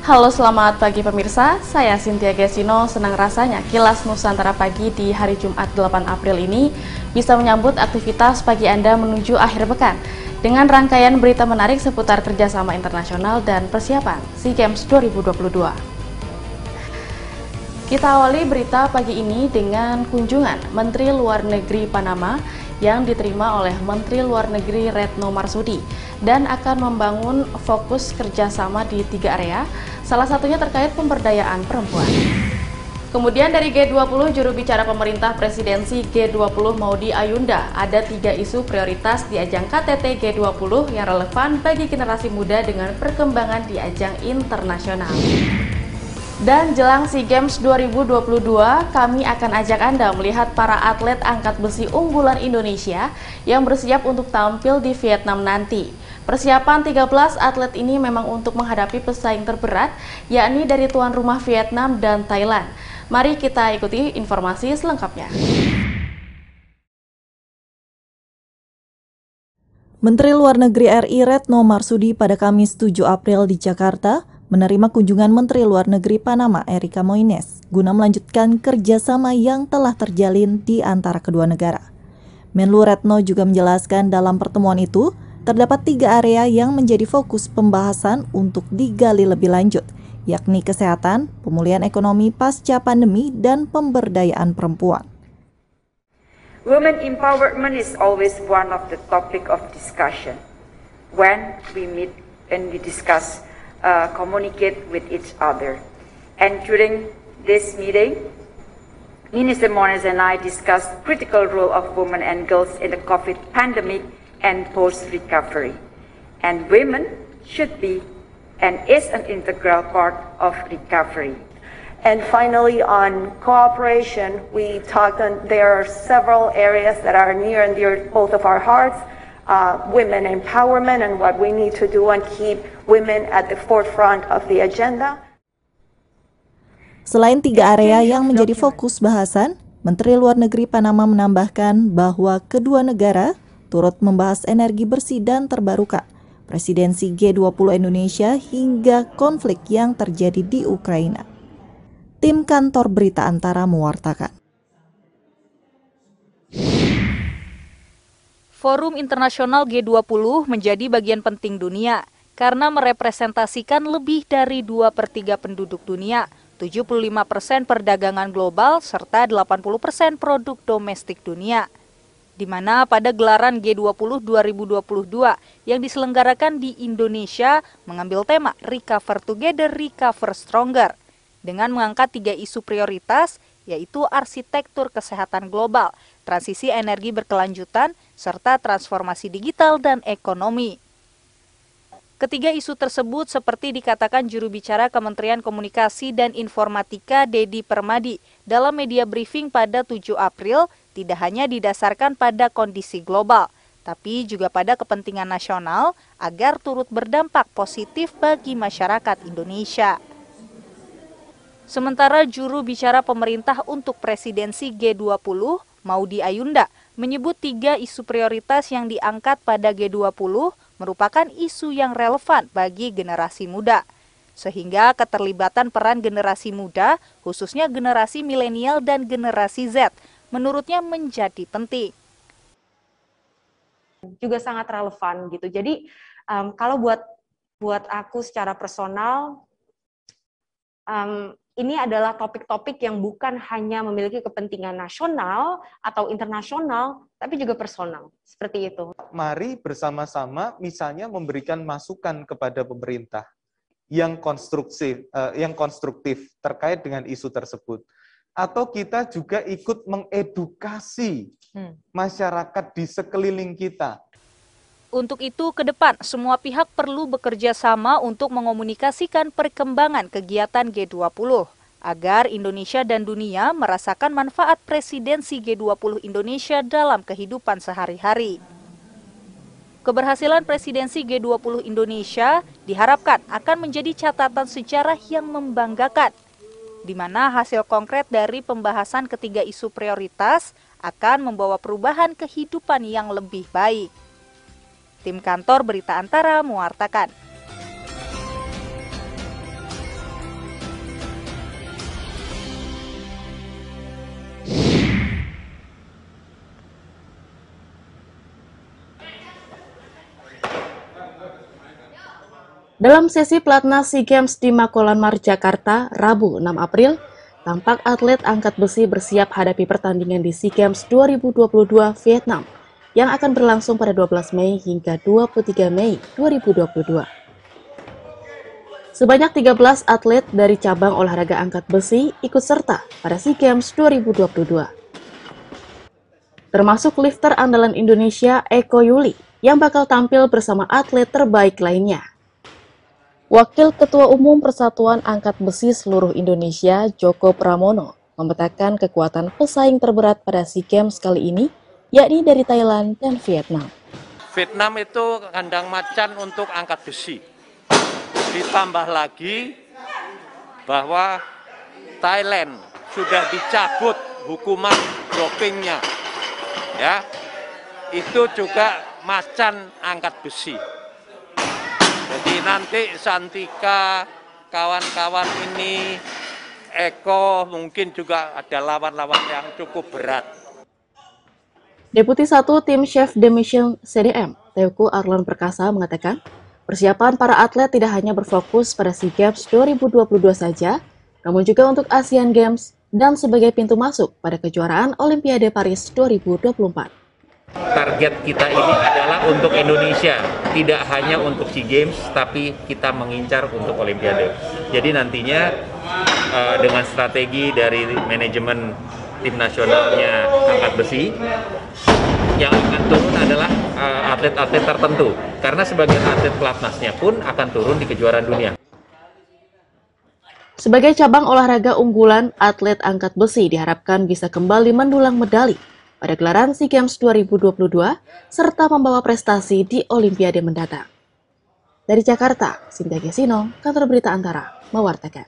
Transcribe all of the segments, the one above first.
Halo, selamat pagi pemirsa. Saya Cynthia Gesino. Senang rasanya Kilas Nusantara Pagi di hari Jumat 8 April ini bisa menyambut aktivitas pagi Anda menuju akhir pekan dengan rangkaian berita menarik seputar kerjasama internasional dan persiapan SEA Games 2022. Kita awali berita pagi ini dengan kunjungan Menteri Luar Negeri Panama yang diterima oleh Menteri Luar Negeri Retno Marsudi dan akan membangun fokus kerjasama di 3 area, salah satunya terkait pemberdayaan perempuan. Kemudian dari G20, juru bicara pemerintah presidensi G20 Maudy Ayunda, ada 3 isu prioritas di ajang KTT G20 yang relevan bagi generasi muda dengan perkembangan di ajang internasional. Dan jelang SEA Games 2022, kami akan ajak Anda melihat para atlet angkat besi unggulan Indonesia yang bersiap untuk tampil di Vietnam nanti. Persiapan 13 atlet ini memang untuk menghadapi pesaing terberat, yakni dari tuan rumah Vietnam dan Thailand. Mari kita ikuti informasi selengkapnya. Menteri Luar Negeri RI Retno Marsudi pada Kamis 7 April di Jakarta menerima kunjungan Menteri Luar Negeri Panama Erika Moines guna melanjutkan kerjasama yang telah terjalin di antara kedua negara. Menlu Retno juga menjelaskan dalam pertemuan itu terdapat 3 area yang menjadi fokus pembahasan untuk digali lebih lanjut, yakni kesehatan, pemulihan ekonomi pasca pandemi, dan pemberdayaan perempuan. Women empowerment is always one of the topic of discussion when we meet and we discuss communicate with each other. And during this meeting, Minister Moines and I discussed critical role of women and girls in the COVID pandemic and post-recovery. And women should be and is an integral part of recovery. And finally, on cooperation, we talked on there are several areas that are near and dear both of our hearts. Women empowerment and what we need to do and keep women at the forefront of the agenda. Selain 3 area yang menjadi fokus bahasan, Menteri Luar Negeri Panama menambahkan bahwa kedua negara turut membahas energi bersih dan terbarukan, presidensi G20 Indonesia hingga konflik yang terjadi di Ukraina. Tim kantor berita Antara mewartakan. Forum Internasional G20 menjadi bagian penting dunia karena merepresentasikan lebih dari 2/3 penduduk dunia, 75% perdagangan global, serta 80% produk domestik dunia. Di mana pada gelaran G20 2022 yang diselenggarakan di Indonesia mengambil tema Recover Together, Recover Stronger dengan mengangkat 3 isu prioritas, yaitu arsitektur kesehatan global, transisi energi berkelanjutan, serta transformasi digital dan ekonomi. Ketiga isu tersebut seperti dikatakan juru bicara Kementerian Komunikasi dan Informatika Dedi Permadi dalam media briefing pada 7 April tidak hanya didasarkan pada kondisi global, tapi juga pada kepentingan nasional agar turut berdampak positif bagi masyarakat Indonesia. Sementara juru bicara pemerintah untuk presidensi G20, Maudy Ayunda, menyebut 3 isu prioritas yang diangkat pada G20 merupakan isu yang relevan bagi generasi muda. Sehingga keterlibatan peran generasi muda, khususnya generasi milenial dan generasi Z, menurutnya menjadi penting. Juga sangat relevan gitu. Jadi kalau buat aku secara personal, ini adalah topik-topik yang bukan hanya memiliki kepentingan nasional atau internasional, tapi juga personal, seperti itu. Mari bersama-sama misalnya memberikan masukan kepada pemerintah yang konstruktif terkait dengan isu tersebut. Atau kita juga ikut mengedukasi masyarakat di sekeliling kita. Untuk itu, ke depan semua pihak perlu bekerja sama untuk mengomunikasikan perkembangan kegiatan G20 agar Indonesia dan dunia merasakan manfaat presidensi G20 Indonesia dalam kehidupan sehari-hari. Keberhasilan presidensi G20 Indonesia diharapkan akan menjadi catatan sejarah yang membanggakan, di mana hasil konkret dari pembahasan ketiga isu prioritas akan membawa perubahan kehidupan yang lebih baik. Tim kantor berita Antara mewartakan. Dalam sesi pelatnas SEA Games di Makolanmar, Jakarta, Rabu 6 April, tampak atlet angkat besi bersiap hadapi pertandingan di SEA Games 2022 Vietnam yang akan berlangsung pada 12 Mei hingga 23 Mei 2022. Sebanyak 13 atlet dari cabang olahraga angkat besi ikut serta pada SEA Games 2022. Termasuk lifter andalan Indonesia Eko Yuli yang bakal tampil bersama atlet terbaik lainnya. Wakil Ketua Umum Persatuan Angkat Besi Seluruh Indonesia, Joko Pramono, memetakan kekuatan pesaing terberat pada SEA Games kali ini, yakni dari Thailand dan Vietnam. Vietnam itu kandang macan untuk angkat besi. Ditambah lagi bahwa Thailand sudah dicabut hukuman dopingnya. Ya, itu juga macan angkat besi. Jadi nanti Santika, kawan-kawan ini, Eko mungkin juga ada lawan-lawan yang cukup berat. Deputi 1 Tim Chef de Mission CDM, Teuku Arlan Perkasa mengatakan, persiapan para atlet tidak hanya berfokus pada SEA Games 2022 saja, namun juga untuk Asian Games dan sebagai pintu masuk pada kejuaraan Olimpiade Paris 2024. Target kita ini adalah untuk Indonesia, tidak hanya untuk SEA Games, tapi kita mengincar untuk Olimpiade. Jadi nantinya dengan strategi dari manajemen tim nasionalnya angkat besi, yang akan turun adalah atlet-atlet tertentu, karena sebagian atlet pelatnasnya pun akan turun di kejuaraan dunia. Sebagai cabang olahraga unggulan, atlet angkat besi diharapkan bisa kembali mendulang medali pada gelaran SEA Games 2022, serta membawa prestasi di Olimpiade mendatang. Dari Jakarta, Cynthia Gesino, Kantor Berita Antara, mewartakan.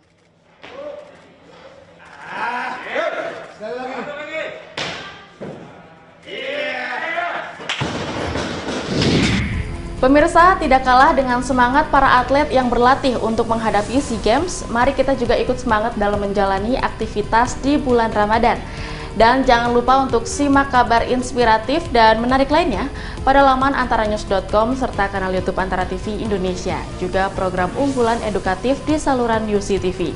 Pemirsa, tidak kalah dengan semangat para atlet yang berlatih untuk menghadapi SEA Games, mari kita juga ikut semangat dalam menjalani aktivitas di bulan Ramadan. Dan jangan lupa untuk simak kabar inspiratif dan menarik lainnya pada laman antaranews.com serta kanal YouTube Antara TV Indonesia, juga program unggulan edukatif di saluran UC TV.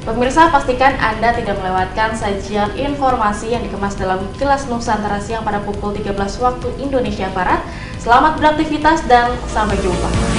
Pemirsa, pastikan Anda tidak melewatkan sajian informasi yang dikemas dalam Kilas Nusantara siang pada pukul 13 waktu Indonesia Barat. Selamat beraktivitas dan sampai jumpa.